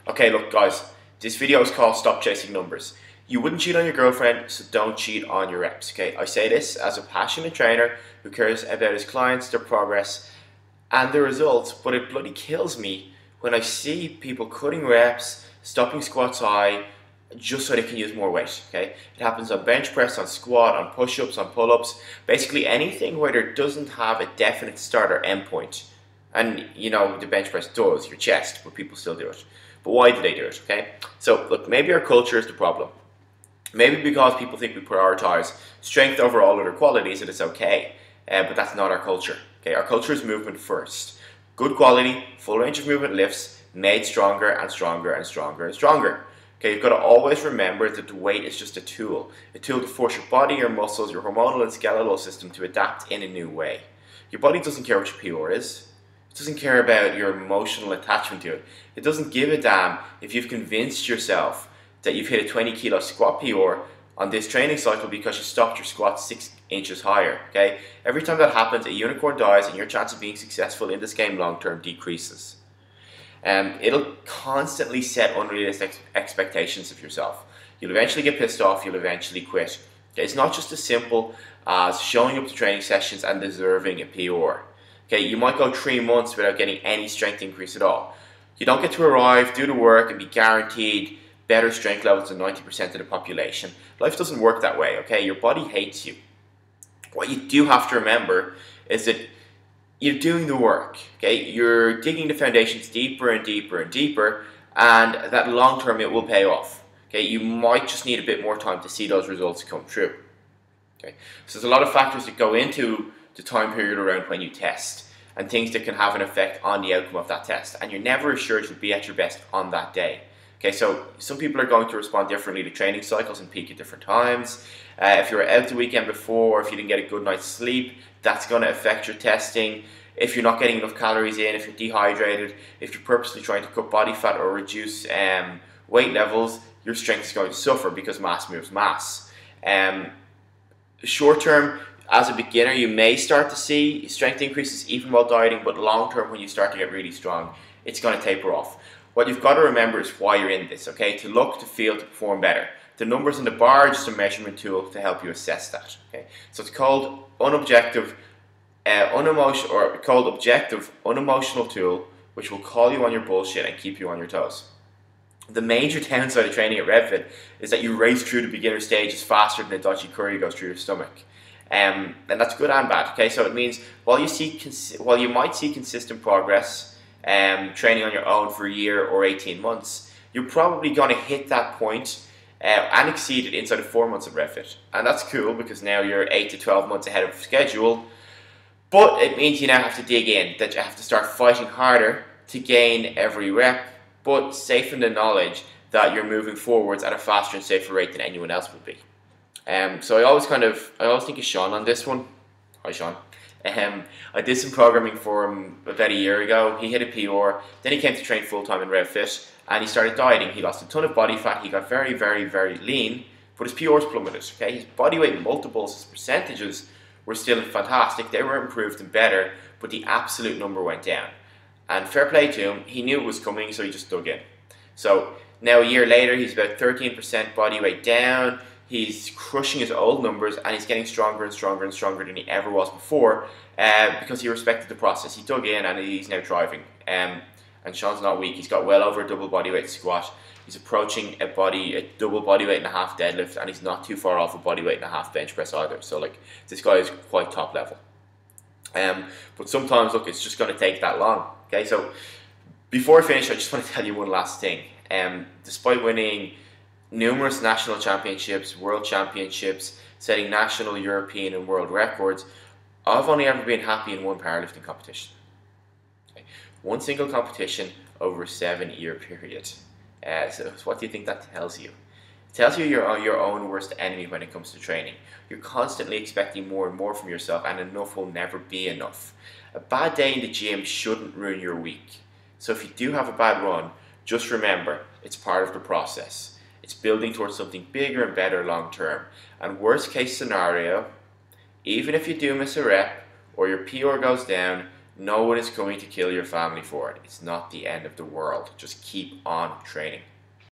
Okay, look guys, this video is called Stop Chasing Numbers. You wouldn't cheat on your girlfriend, so don't cheat on your reps, okay? I say this as a passionate trainer who cares about his clients, their progress, and their results, but it bloody kills me when I see people cutting reps, stopping squats high, just so they can use more weight, okay? It happens on bench press, on squat, on push-ups, on pull-ups, basically anything where there doesn't have a definite start or end point. And you know, the bench press does, your chest, but people still do it. But why do they do it, okay? So look, maybe our culture is the problem. Maybe because people think we prioritize strength over all other qualities and it's okay, but that's not our culture. Okay, our culture is movement first. Good quality, full range of movement lifts, made stronger and stronger and stronger and stronger. Okay, you've got to always remember that the weight is just a tool to force your body, your muscles, your hormonal and skeletal system to adapt in a new way. Your body doesn't care what your PR is. It doesn't care about your emotional attachment to it. It doesn't give a damn if you've convinced yourself that you've hit a 20 kilo squat PR on this training cycle because you stopped your squat 6 inches higher. Okay? Every time that happens, a unicorn dies and your chance of being successful in this game long term decreases. It'll constantly set unrealistic expectations of yourself. You'll eventually get pissed off, you'll eventually quit. Okay? It's not just as simple as showing up to training sessions and deserving a PR. Okay? You might go 3 months without getting any strength increase at all. You don't get to arrive, do the work, and be guaranteed better strength levels than 90% of the population. Life doesn't work that way, okay? Your body hates you. What you do have to remember is that you're doing the work, okay? You're digging the foundations deeper and deeper and deeper, and that long term it will pay off, okay? You might just need a bit more time to see those results come true, okay? So there's a lot of factors that go into the time period around when you test, and things that can have an effect on the outcome of that test, and you're never assured you'll be at your best on that day. Okay, so some people are going to respond differently to training cycles and peak at different times. If you're out the weekend before, or if you didn't get a good night's sleep, that's going to affect your testing. If you're not getting enough calories in, if you're dehydrated, if you're purposely trying to cut body fat or reduce weight levels, your strength is going to suffer because mass moves mass. Short term, as a beginner, you may start to see strength increases even while dieting, but long term, when you start to get really strong, it's going to taper off. What you've got to remember is why you're in this, okay? To look, to feel, to perform better. The numbers in the bar are just a measurement tool to help you assess that, okay? So it's called objective, unemotional tool, which will call you on your bullshit and keep you on your toes. The major downside of training at RevFit is that you race through the beginner stages faster than a dodgy curry goes through your stomach. And that's good and bad, okay? So it means while you might see consistent progress, training on your own for a year or 18 months, you're probably going to hit that point and exceed it inside of 4 months of RevFit. And that's cool because now you're 8 to 12 months ahead of schedule, but it means you now have to dig in, that you have to start fighting harder to gain every rep, but safe in the knowledge that you're moving forwards at a faster and safer rate than anyone else would be. So I always think of Sean on this one. Hi Sean. I did some programming for him about a year ago. He hit a PR, then he came to train full time in RevFit, and he started dieting. He lost a ton of body fat, he got very, very, very lean, but his PRs plummeted. Okay, his body weight multiples, his percentages were still fantastic. They were improved and better, but the absolute number went down. And fair play to him, he knew it was coming, so he just dug in. So now a year later, he's about 13% body weight down. He's crushing his old numbers and he's getting stronger and stronger and stronger than he ever was before because he respected the process. He dug in and he's now thriving. And Sean's not weak. He's got well over a double body weight squat. He's approaching a double body weight and a half deadlift, and he's not too far off a body weight and a half bench press either. So like, this guy is quite top level. But sometimes, look, it's just going to take that long. Okay, so before I finish, I just want to tell you one last thing. Despite winning numerous national championships, world championships, setting national, European and world records, I've only ever been happy in one powerlifting competition. Okay. One single competition over a 7-year period. So what do you think that tells you? It tells you you're your own worst enemy when it comes to training. You're constantly expecting more and more from yourself, and enough will never be enough. A bad day in the gym shouldn't ruin your week. So if you do have a bad run, just remember, it's part of the process. It's building towards something bigger and better long term. And worst case scenario, even if you do miss a rep or your PR goes down, No one is going to kill your family for it. It's not the end of the world. Just keep on training.